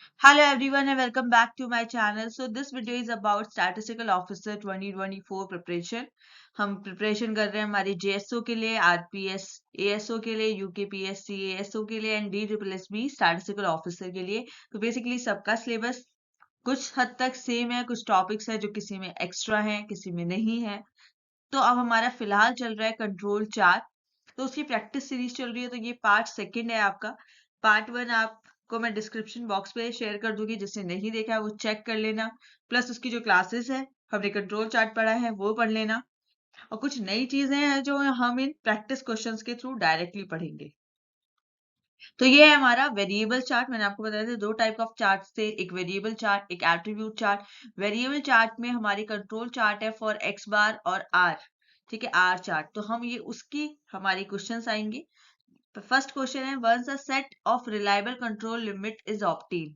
Hello everyone and welcome back to my channel. So this video is about Statistical Officer 2024 preparation. हम preparation कर रहे हैं हमारी JSO के लिए, RPS ASO के लिए, UKPSC ASO के लिए एंड DSSB स्टैटिस्टिकल ऑफिसर के लिए. तो बेसिकली सबका सिलेबस कुछ हद तक सेम है, कुछ टॉपिक्स है जो किसी में एक्स्ट्रा है, किसी में नहीं है. तो अब हमारा फिलहाल चल रहा है कंट्रोल चार्ट. तो उसकी प्रैक्टिस सीरीज चल रही है. तो ये पार्ट सेकंड है आपका. पार्ट वन आपको मैं डिस्क्रिप्शन बॉक्स पे शेयर कर दूंगी, जिसने नहीं देखा है वो चेक कर लेना. प्लस उसकी जो क्लासेस है, हमने कंट्रोल चार्ट पढ़ा है, वो पढ़ लेना. और कुछ नई चीजें हैं जो हम इन प्रैक्टिस क्वेश्चंस के थ्रू डायरेक्टली पढ़ेंगे. तो ये है हमारा वेरिएबल चार्ट. मैंने आपको बताया था दो टाइप ऑफ चार्ट थे, एक वेरिएबल चार्ट, एक एट्रीब्यूट चार्ट. वेरिएबल चार्ट में हमारी कंट्रोल चार्ट है फॉर एक्स बार और आर. ठीक है, आर चार्ट. तो हम ये उसकी हमारी क्वेश्चंस आएंगे. फर्स्ट क्वेश्चन है, once a set of reliable control limit is obtain,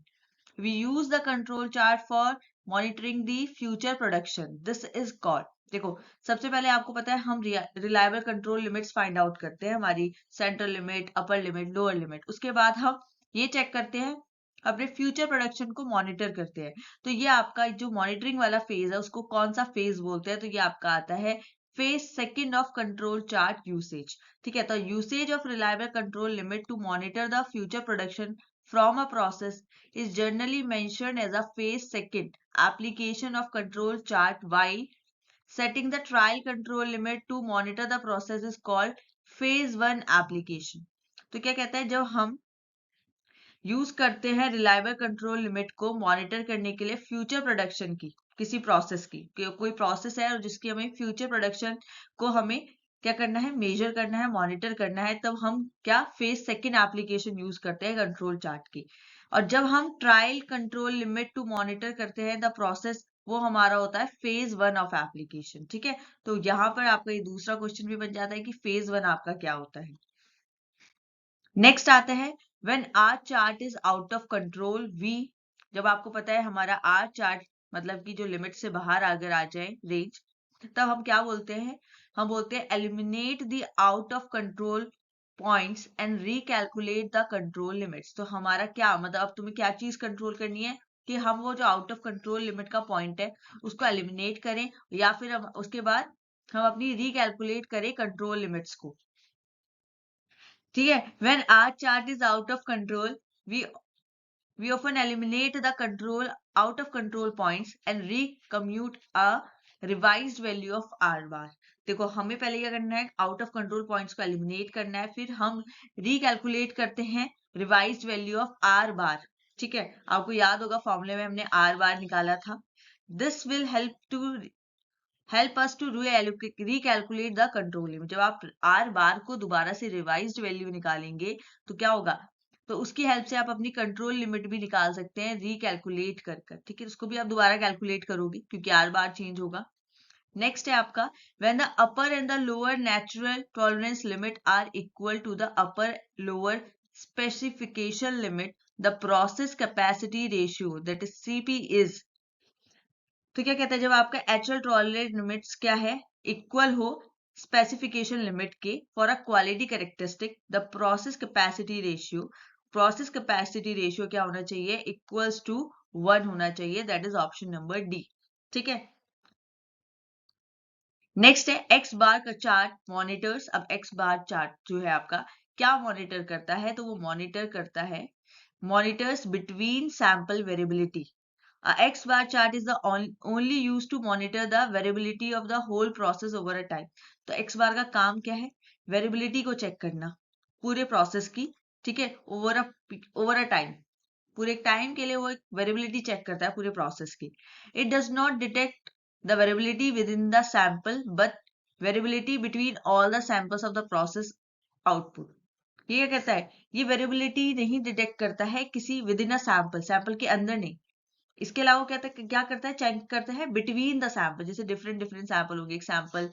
we use the control chart for monitoring the future production. This is called. देखो, सबसे पहले आपको पता है हम reliable control limits find out करते हैं, हमारी central limit, upper limit, lower limit. उसके बाद हम ये चेक करते हैं, अपने फ्यूचर प्रोडक्शन को मॉनिटर करते हैं. तो ये आपका जो मॉनिटरिंग वाला फेज है उसको कौन सा फेज बोलते हैं? तो ये आपका आता है phase second of control chart usage. ठीक है, तो usage of reliable control limit to monitor the future production from a process is generally mentioned as a phase second application of control chart, while setting the trial control limit to monitor the process is called phase one application. तो क्या कहता है, जब हम use करते हैं reliable control limit को monitor करने के लिए फ्यूचर प्रोडक्शन की, किसी प्रोसेस की, कोई प्रोसेस है और जिसकी हमें फ्यूचर प्रोडक्शन को हमें क्या करना है, मेजर करना है, मॉनिटर करना है, तब हम क्या फेज सेकंड एप्लीकेशन यूज करते हैं कंट्रोल चार्ट की. और जब हम trial control limit to monitor करते हैं द प्रोसेस, वो हमारा होता है फेज वन ऑफ एप्लीकेशन. ठीक है, तो यहाँ पर आपका ये दूसरा क्वेश्चन भी बन जाता है कि फेज वन आपका क्या होता है. नेक्स्ट आता है, when R chart is out of control we. जब आपको पता है हमारा आर चार्ट मतलब कि जो लिमिट से बाहर अगर आ जाए रेंज, तब हम क्या बोलते हैं? हम बोलते हैं eliminate the out of control points and recalculate the control limits. तो हमारा क्या मतलब, अब तुम्हें क्या चीज कंट्रोल करनी है कि हम वो जो आउट ऑफ कंट्रोल लिमिट का पॉइंट है उसको एलिमिनेट करें, या फिर हम उसके बाद हम अपनी रिकैलकुलेट करें कंट्रोल लिमिट्स को. ठीक है, when our chart is out of control, we we often eliminate the control out of control points and recommute a revised value of r bar. देखो, हमें पहले क्या करना है, आउट ऑफ कंट्रोल पॉइंट्स को एलिमिनेट करना है, फिर हम रिकैलकुलेट करते हैं रिवाइज्ड वैल्यू ऑफ आर बार. ठीक है, आपको याद होगा फॉर्मूले में हमने आर बार निकाला था. This will help us to recalculate the control limit. जब आप आर बार को दोबारा से रिवाइज्ड वैल्यू निकालेंगे तो क्या होगा, तो उसकी हेल्प से आप अपनी कंट्रोल लिमिट भी निकाल सकते हैं रिकैलकुलेट कर कर. ठीक है, उसको भी आप दोबारा कैलकुलेट करोगे क्योंकि आर बार चेंज होगा. नेक्स्ट है आपका, when the upper and the lower natural tolerance limit are equal to the upper lower specification limit, the process capacity ratio that is CP is. तो क्या कहता है, जब आपका एचुअल टॉलरेट लिमिट्स क्या है, इक्वल हो स्पेसिफिकेशन लिमिट के for a quality characteristic, the process capacity ratio क्या होना चाहिए, इक्वल्स टू 1 होना चाहिए. That is option number D. ठीक है, नेक्स्ट है एक्स बार का चार्ट मॉनिटर्स. अब एक्स बार चार्ट जो है आपका क्या मॉनिटर करता है, तो वो मॉनिटर करता है monitors between sample variability. A X bar chart is the only used to monitor the variability of the whole process over a time. तो X bar का काम क्या है, वेरिएबिलिटी को चेक करना पूरे प्रोसेस की. ठीक है, ओवर अ टाइम, पूरे टाइम के लिए वो एक वेरिएबिलिटी चेक करता है पूरे प्रोसेस की. It does not detect the variability with in the sample but variability between all the samples of the process output. ये क्या कहता है, ये वेरिएबिलिटी नहीं डिटेक्ट करता है किसी with in a sample, sample के अंदर नहीं. इसके अलावा क्या करता है, चेक करता है बिटवीन द सैंपल. जैसे डिफरेंट डिफरेंट सैंपल होंगे, एक सैंपल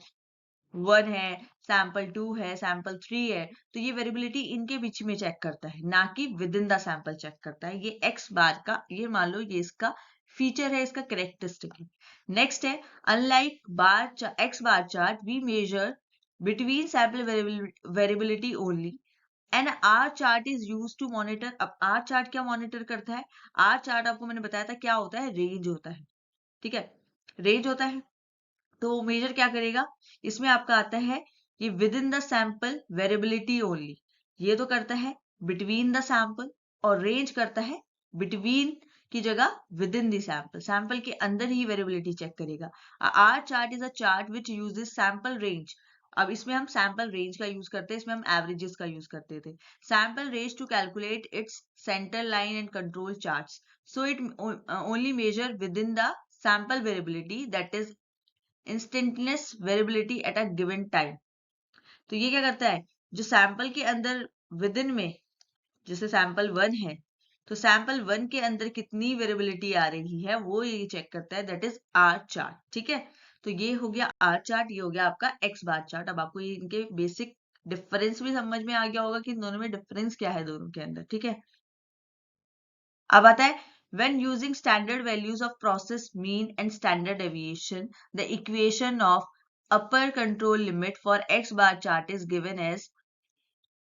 1 है, सैंपल 2 है, सैंपल 3 है, तो ये वेरिएबिलिटी इनके बीच में चेक करता है, ना कि within the sample check करता है. ये एक्स बार का, ये मान लो ये इसका फीचर है, इसका कैरेक्टरिस्टिक है. नेक्स्ट है, unlike X bar chart we measure between sample variability only and R chart is use to monitor. अब आर चार्ट क्या मॉनिटर करता है? आर चार्ट आपको मैंने बताया था क्या होता है, रेंज होता है, ठीक है, रेंज होता है। तो मेजर क्या करेगा, इसमें आपका आता है कि within the sample variability only, ये तो करता है बिटवीन द सैंपल, और रेंज करता है बिटवीन की जगह within the sample, sample के अंदर ही वेरिएबिलिटी चेक करेगा। R chart is a chart which uses sample range. अब इसमें हम सैंपल रेंज का यूज करते हैं, इसमें हम एवरेजेस का यूज करते थे। Sample range to calculate its centre line and control charts, so it only measure within the sample variability, that is instantaneous variability at a given time। तो ये क्या करता है, जो सैंपल के अंदर विद इन में, जैसे सैंपल 1 है, तो सैंपल 1 के अंदर कितनी वेरिएबिलिटी आ रही है वो ये चेक करता है, दैट इज आर चार्ट, ठीक है। तो ये हो गया आर चार्ट, ये हो गया आपका एक्स बार चार्ट। अब आपको ये इनके बेसिक डिफरेंस भी समझ में आ गया होगा कि इन दोनों में डिफरेंस क्या है दोनों के अंदर, ठीक है। अब आता है when using standard values of process mean and standard deviation, the equation of upper control limit for x bar chart is given as,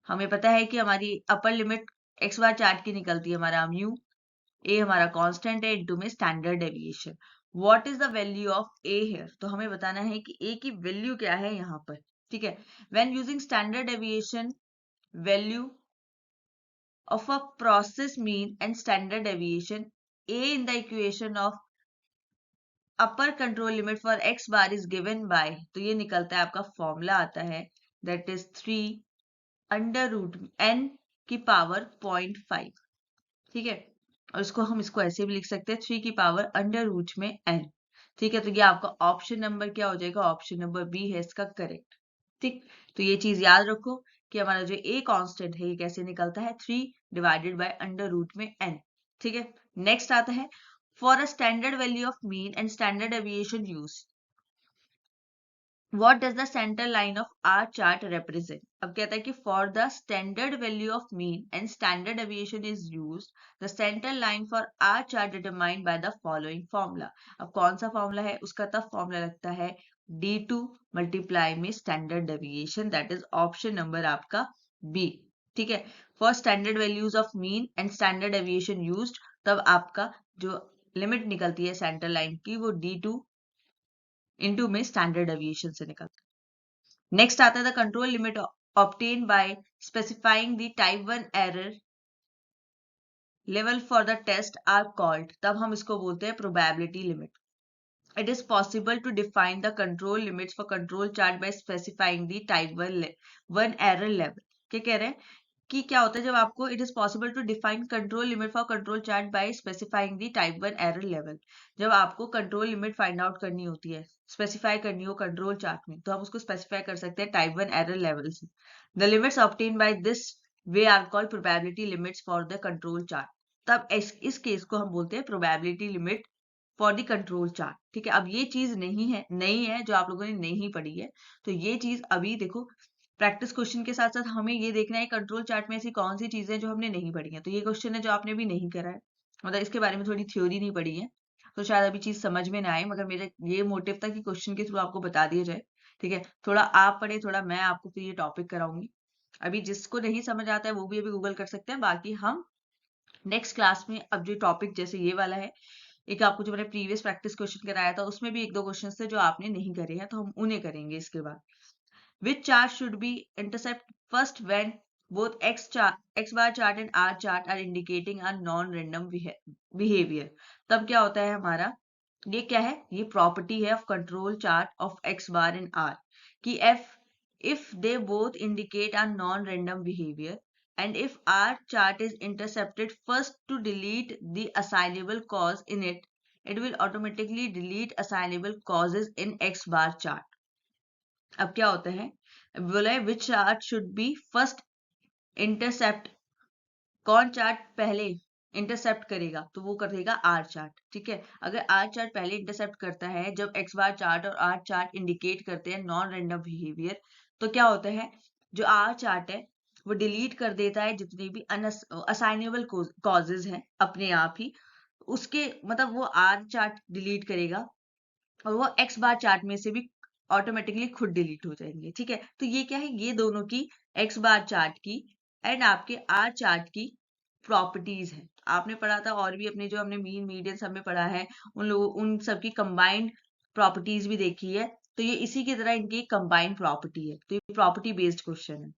हमें पता है कि हमारी upper limit x bar chart की निकलती है हमारा म्यू, ए हमारा कांस्टेंट है, इनटू में standard deviation. What is the value of A here, तो हमें बताना है कि ए की वैल्यू क्या है यहाँ पर, ठीक है। When using standard deviation value of a process mean and standard deviation, A in the equation of upper control limit for x bar is given by, तो ये निकलता है आपका फॉर्मूला आता है that is 3 under root n की power 0.5, ठीक है। और इसको ऐसे भी लिख सकते हैं 3 की पावर अंडर रूट में n, ठीक है। तो ये आपका ऑप्शन नंबर क्या हो जाएगा, ऑप्शन नंबर बी है इसका करेक्ट, ठीक। तो ये चीज याद रखो कि हमारा जो ए कांस्टेंट है ये कैसे निकलता है, 3 डिवाइडेड बाय अंडर रूट में n, ठीक है। नेक्स्ट आता है for a standard value of mean and standard deviation use, what does the center line of R chart represent? अब कहता है कि for the standard value of mean and standard deviation is used, the center line for R chart determined by the following formula। अब कौन सा formula है, उसका तब फॉर्मूला लगता है D2 मल्टीप्लाई में standard deviation, that is option number आपका बी, ठीक है। For standard values of mean and standard deviation used, तब आपका जो लिमिट निकलती है सेंटर लाइन की वो D2 इनटू में स्टैंडर्ड डेविएशन से निकलता है। नेक्स्ट आता है the control limit obtain by specifying the type 1 error level for the test are called, तब हम इसको बोलते हैं probability limit. It is possible to define the control limits for control chart by specifying the type 1 error level. क्या कह रहे हैं कि क्या होता है जब आपको it is possible to define control limit for control chart by specifying the type 1 error level, जब आपको कंट्रोल लिमिट फाइंड आउट करनी होती है, स्पेसिफाई करनी हो कंट्रोल चार्ट में, तो हम उसको स्पेसिफाई कर सकते हैं टाइप 1 एरर लेवल से। The limits obtain by this way are called probability limits for the control chart, तब इस केस को हम बोलते हैं probability limit for the control chart, ठीक है। अब ये चीज नहीं है जो आप लोगों ने नहीं पढ़ी है, तो ये चीज अभी देखो प्रैक्टिस क्वेश्चन के साथ साथ हमें ये देखना है कंट्रोल चार्ट में ऐसी कौन सी चीजें जो हमने नहीं पढ़ी है। तो ये क्वेश्चन है जो आपने भी नहीं करा है, मतलब इसके बारे में थोड़ी थ्योरी नहीं पढ़ी है, तो शायद अभी चीज समझ में ना आए, मगर मेरा ये मोटिव था कि क्वेश्चन के थ्रू आपको बता दिया जाए, ठीक है। थोड़ा आप पढ़े, थोड़ा मैं आपको फिर ये टॉपिक कराऊंगी। अभी जिसको नहीं समझ आता है वो भी अभी गूगल कर सकते हैं, बाकी हम नेक्स्ट क्लास में अब जो टॉपिक जैसे ये वाला है, एक आपको जो मैंने प्रीवियस प्रैक्टिस क्वेश्चन कराया था उसमें भी एक दो क्वेश्चन थे जो आपने नहीं करे हैं, तो हम उन्हें करेंगे इसके बाद। Which chart should be intercept first when both x bar chart and R chart are indicating a non-random behavior? तब क्या होता है हमारा, ये क्या है, ये प्रॉपर्टी है of control chart of x bar and R कि if they both indicate a non-random behavior and if R chart is intercepted first to delete the assignable cause in it, it will automatically delete assignable causes in x bar chart। अब क्या होता है, बोला है which chart should be first intercept, कौन chart पहले intercept करेगा, तो वो करेगा आर चार्ट, ठीक है। अगर आर चार्ट पहले इंटरसेप्ट करता है जब एक्स बार चार्ट और आर चार्ट इंडिकेट करते हैं नॉन रैंडम बिहेवियर, तो क्या होता है जो आर चार्ट है वो डिलीट कर देता है जितने भी असाइनेबल कॉजेज हैं अपने आप ही, उसके मतलब वो आर चार्ट डिलीट करेगा और वो एक्स बार चार्ट में से भी ऑटोमेटिकली खुद डिलीट हो जाएंगे, ठीक है। तो ये क्या है, ये दोनों की एक्स बार चार्ट की एंड आपके आर चार्ट की प्रॉपर्टीज है। आपने पढ़ा था, और भी अपने जो हमने मीन मीडियन सब में पढ़ा है, उन सब की कंबाइंड प्रॉपर्टीज भी देखी है। तो ये इसी की तरह इनकी कंबाइंड प्रॉपर्टी है, तो ये प्रॉपर्टी बेस्ड क्वेश्चन है।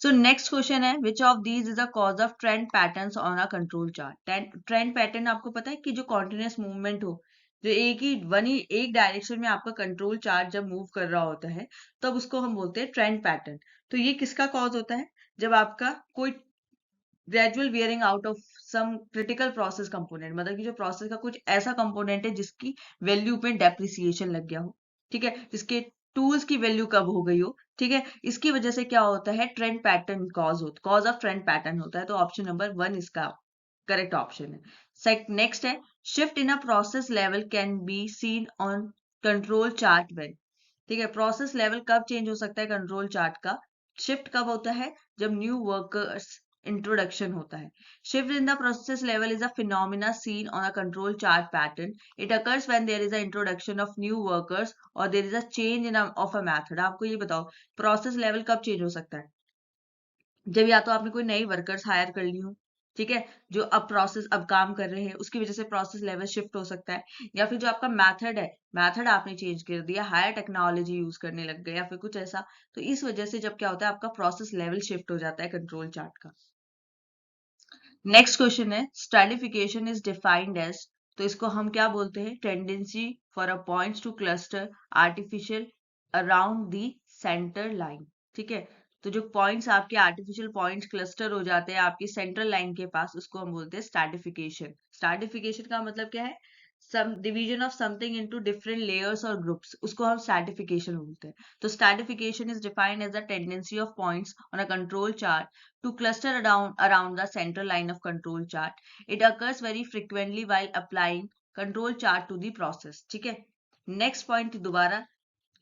सो नेक्स्ट क्वेश्चन है, which of these is the cause of trend patterns on a control chart. Trend pattern आपको पता है कि जो कॉन्टिन्यूस मूवमेंट हो, जो एक डायरेक्शन में आपका कंट्रोल चार्ट जब मूव कर रहा होता है, तब उसको हम बोलते हैं ट्रेंड पैटर्न। तो ये किसका कॉज होता है? जब आपका कोई gradual wearing out of some critical process component, मतलब कि जो प्रोसेस का कुछ ऐसा कंपोनेंट है जिसकी वैल्यू पे डेप्रिसिएशन लग गया हो, ठीक है, जिसके टूल्स की वैल्यू कब हो गई हो, ठीक है, इसकी वजह से क्या होता है, trend pattern cause of trend pattern होता है। तो ऑप्शन नंबर 1 इसका करेक्ट ऑप्शन है। नेक्स्ट है, shift in a process level can be seen on control chart when. ठीक है, प्रोसेस लेवल कब चेंज हो सकता है कंट्रोल चार्ट का? शिफ्ट कब होता है? जब न्यू वर्कर्स इंट्रोडक्शन होता है। Shift in the process level is a phenomena seen on a control chart pattern. It occurs when there is a introduction of new workers और there is a change in of a method. आपको ये बताओ, process level कब change हो सकता है? जब या तो आपने कोई नई वर्कर्स हायर कर ली हो, ठीक है, जो अब काम कर रहे हैं, उसकी वजह से प्रोसेस लेवल शिफ्ट हो सकता है। या फिर जो आपका मेथड है, मेथड आपने चेंज कर दिया, हायर टेक्नोलॉजी यूज करने लग गए, या फिर कुछ ऐसा, तो इस वजह से जब क्या होता है, आपका प्रोसेस लेवल शिफ्ट हो जाता है कंट्रोल चार्ट का। नेक्स्ट क्वेश्चन है, स्ट्रैटिफिकेशन इज डिफाइंड एज। तो इसको हम क्या बोलते हैं? Tendency for a points two cluster artificial around the centre line. ठीक है, तो जो पॉइंट्स आपके आर्टिफिशियल पॉइंट्स क्लस्टर हो जाते हैं आपकी सेंट्रल लाइन के पास, उसको हम बोलते हैं स्ट्रैटिफिकेशन। स्ट्रैटिफिकेशन का मतलब क्या है? Some division of something into different layers और ग्रुप्स, उसको हम स्ट्रैटिफिकेशन बोलते हैं। तो stratification is defined as the tendency of points on a control chart to cluster around the central line of control chart. It occurs very frequently while applying control chart to the process. ठीक है, next point दोबारा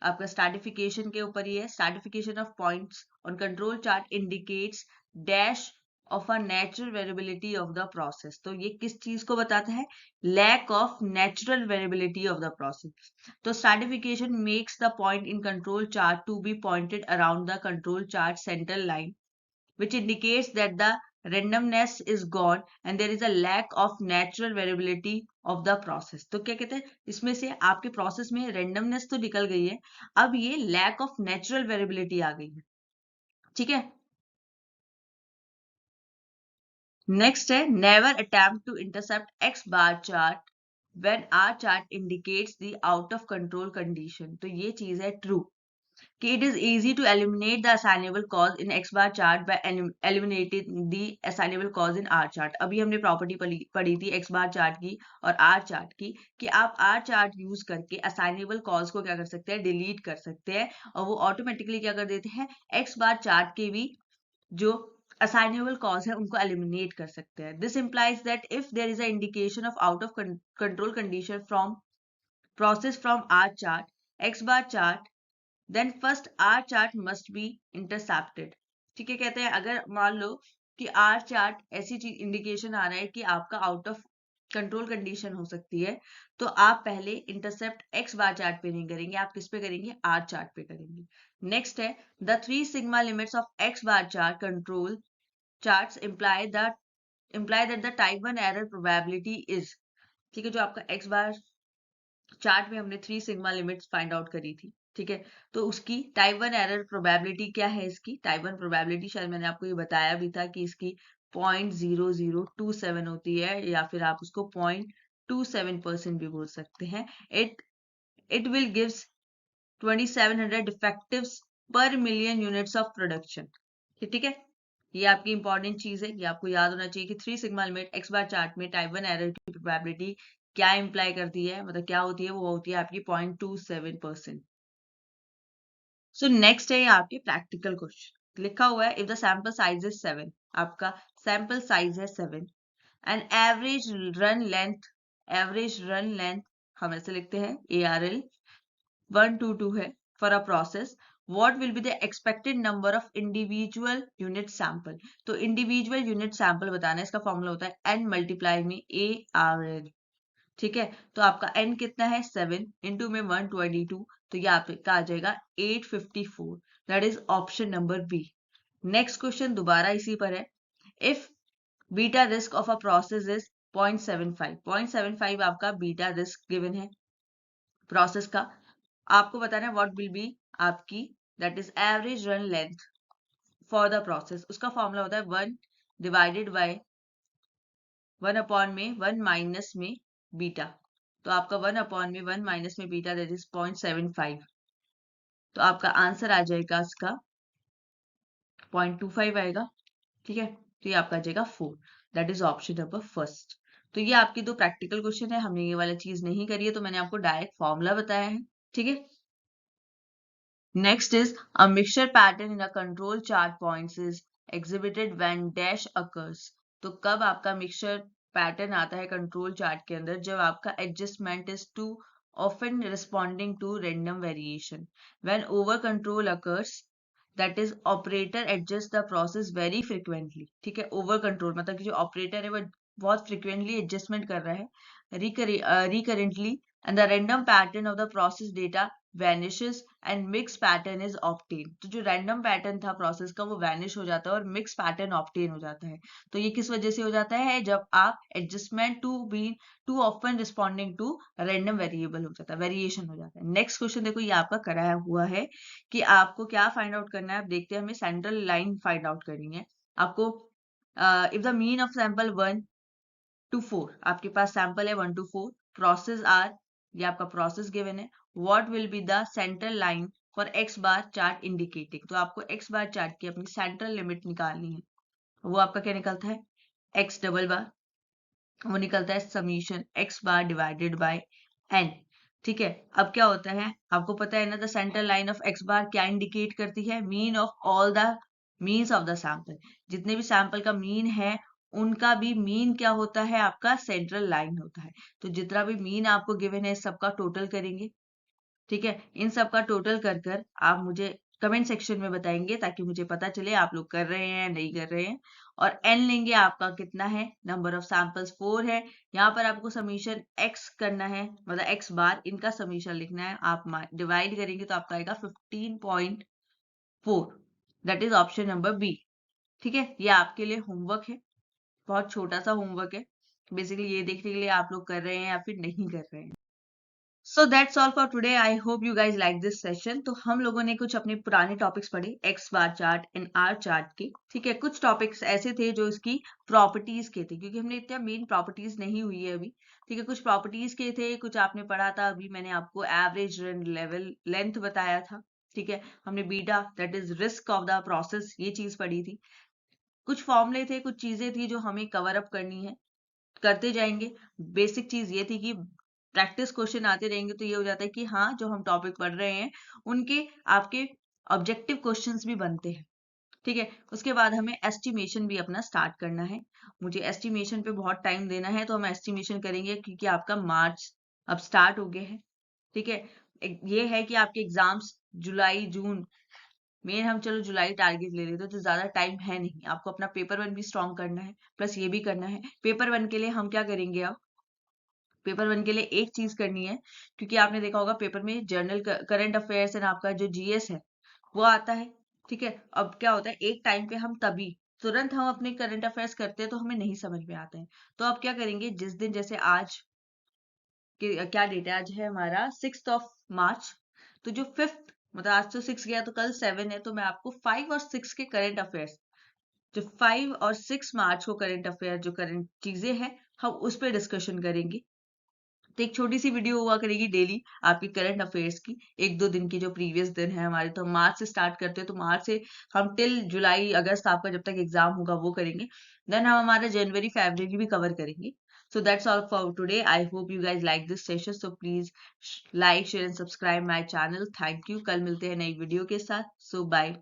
आपका stratification के ऊपर ही है। Stratification of points on control chart indicates dash of a natural variability of the process. तो ये किस चीज को बताता है? Lack of natural variability of the process. तो stratification makes the point in control chart to be pointed around the control chart central line, which indicates that the randomness is gone and there is a lack of natural variability of the process। तो क्या कहते हैं, इसमें से आपके process में randomness तो निकल गई है, अब ये lack of natural variability आ गई है। ठीक है, नेक्स्ट है, never attempt to intercept x bar chart when r chart indicates the out of control condition। तो ये चीज है ट्रू कि it is easy to eliminate the assignable cause in x bar chart by eliminating the assignable cause in r chart। अभी हमने property पढ़ी थी x bar chart की और r chart की, कि आप r chart यूज करके assignable cause को क्या कर सकते हैं? डिलीट कर सकते हैं, और वो ऑटोमेटिकली क्या कर देते हैं? x bar chart के भी जो assignable cause है उनको eliminate कर सकते हैं। This implies that if there is an indication of out of control condition from process from r chart, x bar chart, then first R chart must be intercepted. ठीक है, कहते हैं अगर मान लो कि आर चार्ट ऐसी चीज इंडिकेशन आ रहा है कि आपका आउट ऑफ कंट्रोल कंडीशन हो सकती है, तो आप पहले इंटरसेप्ट एक्स बार चार्ट पे नहीं करेंगे, आप किस पे करेंगे? आर चार्ट पे करेंगे। नेक्स्ट है, the 3 sigma limits of X bar chart control charts imply that the type 1 error probability is। ठीक है, जो आपका एक्स बार चार्ट में हमने 3 सिग्मा लिमिट्स फाइंड आउट करी थी, ठीक है, तो उसकी टाइप 1 एरर प्रोबेबिलिटी क्या है? इसकी टाइप 1 प्रोबेबिलिटी शायद मैंने आपको ये बताया भी था कि इसकी 0.0027 होती है, या फिर आप उसको 0.27% भी बोल सकते हैं। इट इट विल गिव्स 2700 डिफेक्टिव्स पर मिलियन यूनिट्स ऑफ प्रोडक्शन। ठीक है, ये आपकी इंपॉर्टेंट चीज है, ये आपको याद होना चाहिए कि 3 sigma limit x bar chart में टाइप 1 एरर की प्रोबेबिलिटी क्या इंप्लाई करती है, मतलब क्या होती है? वो होती है आपकी 0.27%। सो नेक्स्ट है आपके प्रैक्टिकल क्वेश्चन, लिखा हुआ है if the sample size is 7। आपका सैंपल साइज है 7 एंड एवरेज रन लेंथ हम ऐसे लिखते हैं ARL 122 है for a process, what will be the expected number of individual unit sample। तो इंडिविजुअल यूनिट सैंपल बताना है, इसका फॉर्मूला होता है n मल्टीप्लाई में ARL। ठीक है, तो आपका n कितना है? 7 इंटू में 122, तो ये आपका आ जाएगा 854। That is option number B. Next question दोबारा इसी पर है। If beta risk of a process is 0.75, 0.75 आपका बीटा रिस्क गिवन है प्रोसेस का। आपको बताना है व्हाट विल बी आपकी that is average run length for the process. उसका फॉर्मूला होता है 1 डिवाइडेड बाय 1 अपॉन में 1 माइनस में बीटा। तो आपका 1 अपॉन में 1 माइनस में बीटा दैट इज 0.75। तो आपका आंसर आ जाएगा इसका 0.25 आएगा। ठीक है, तो ये आपका आ जाएगा 4। That is option number first. तो ये आपकी दो प्रैक्टिकल क्वेश्चन है, हमने ये वाला चीज नहीं करी है, तो मैंने आपको डायरेक्ट फॉर्मूला बताया है। ठीक है, next is a mixture pattern in a control chart points is exhibited when dash occurs. तो कब आपका मिक्सचर पैटर्न आता है कंट्रोल चार्ट के अंदर? जब आपका adjustment is too often responding to random variation. When over control occurs that is operator adjust the process very frequently. ठीक है, ओवर कंट्रोल मतलब कि जो ऑपरेटर है वो बहुत फ्रिक्वेंटली एडजस्टमेंट कर रहा है recurrently, and the random pattern of the process data vanishes and mix pattern is obtained। तो जो रैंडम पैटर्न था प्रोसेस का वो वैनिश हो जाता है और मिक्स पैटर्न ऑब्टेन हो जाता है। तो ये किस वजह से हो जाता है? जब आप adjustment to be too often responding to random variable हो जाता है, वेरिएशन हो जाता है। नेक्स्ट क्वेश्चन देखो, ये आपका कराया हुआ है कि आपको क्या फाइंड आउट करना है। आप देखते हैं, हमें सेंट्रल लाइन फाइंड आउट करनी है आपको। If the mean of sample 1 to 4, आपके पास सैंपल है 1 to 4, प्रोसेस आर, ये आपका प्रोसेस गिवन है। What will be the central line for x bar chart indicating. तो आपको एक्स बार चार्ट की अपनी सेंट्रल लिमिट निकालनी है। वो आपका क्या निकलता है? एक्स डबल बार, वो निकलता है summation X bar divided by N. ठीक है, अब क्या होता है आपको पता है ना, the central line of X bar क्या इंडिकेट करती है? Mean of all the means of the sample. जितने भी सैंपल का मीन है उनका भी मीन क्या होता है? आपका सेंट्रल लाइन होता है। तो जितना भी मीन आपको गिवन है सबका टोटल करेंगे। ठीक है, इन सब का टोटल कर कर आप मुझे कमेंट सेक्शन में बताएंगे ताकि मुझे पता चले आप लोग कर रहे हैं नहीं कर रहे हैं। और एन लेंगे, आपका कितना है? नंबर ऑफ सैंपल्स 4 है। यहाँ पर आपको समीशन एक्स करना है, मतलब एक्स बार इनका समीशन लिखना है। आप डिवाइड करेंगे तो आपका आएगा 15.4। That is option number B. ठीक है, ये आपके लिए होमवर्क है, बहुत छोटा सा होमवर्क है। बेसिकली ये देखने के लिए आप लोग कर रहे हैं या फिर नहीं कर रहे हैं। So that's all for today. I hope you guys like this session. तो हम लोगों ने कुछ अपने पुराने टॉपिक्स पढ़े X bar chart and R chart के। ठीक है, कुछ टॉपिक्स ऐसे थे जो इसकी प्रॉपर्टीज के थे, क्योंकि हमने इतना मेन प्रॉपर्टीज नहीं हुई है अभी। ठीक है, कुछ प्रॉपर्टीज के थे, कुछ आपने पढ़ा था अभी। मैंने आपको एवरेज रन लेवल लेंथ बताया था। ठीक है, हमने beta that is risk of the process ये चीज पढ़ी थी। कुछ फॉर्मूले थे, कुछ चीजें थी जो हमें कवर अप करनी है, करते जाएंगे। बेसिक चीज ये थी कि प्रैक्टिस क्वेश्चन आते रहेंगे तो ये हो जाता है कि हाँ, जो हम टॉपिक पढ़ रहे हैं उनके आपके ऑब्जेक्टिव क्वेश्चंस भी बनते हैं। ठीक है, उसके बाद हमें एस्टिमेशन भी अपना स्टार्ट करना है। मुझे एस्टिमेशन पे बहुत टाइम देना है, तो हम एस्टिमेशन करेंगे क्योंकि आपका मार्च अब स्टार्ट हो गया है। ठीक है, ये है कि आपके एग्जाम्स जुलाई जून, मेन हम चलो जुलाई टारगेट ले लेते तो ज्यादा टाइम है नहीं। आपको अपना पेपर 1 भी स्ट्रॉन्ग करना है, प्लस ये भी करना है। पेपर 1 के लिए हम क्या करेंगे? अब पेपर 1 के लिए एक चीज करनी है, क्योंकि आपने देखा होगा पेपर में जनरल करंट अफेयर्स एंड आपका जो जीएस है वो आता है। ठीक है, अब क्या होता है एक टाइम पे हम तभी तुरंत हम अपने करंट अफेयर्स करते हैं तो हमें नहीं समझ में आते हैं। तो अब क्या करेंगे, जिस दिन जैसे आज क्या डेट है? आज है हमारा 6 मार्च। तो जो 5th, मतलब आज तो 6 गया तो कल 7 है, तो मैं आपको 5 और 6 के करंट अफेयर्स, जो 5 और 6 मार्च को करंट अफेयर जो करंट चीजें हैं हम उस पर डिस्कशन करेंगे। तो एक छोटी सी वीडियो हुआ करेगी डेली आपकी करंट अफेयर्स की, 1-2 दिन की जो प्रीवियस दिन है हमारे। तो मार्च से स्टार्ट करते हैं, तो मार्च से हम टिल जुलाई अगस्त आपका जब तक एग्जाम होगा वो करेंगे। देन हम हमारा जनवरी फरवरी भी कवर करेंगे। सो that's all for today. I hope you guys like this session. So please like share and subscribe my channel. Thank you. कल मिलते हैं नई वीडियो के साथ। सो बाय।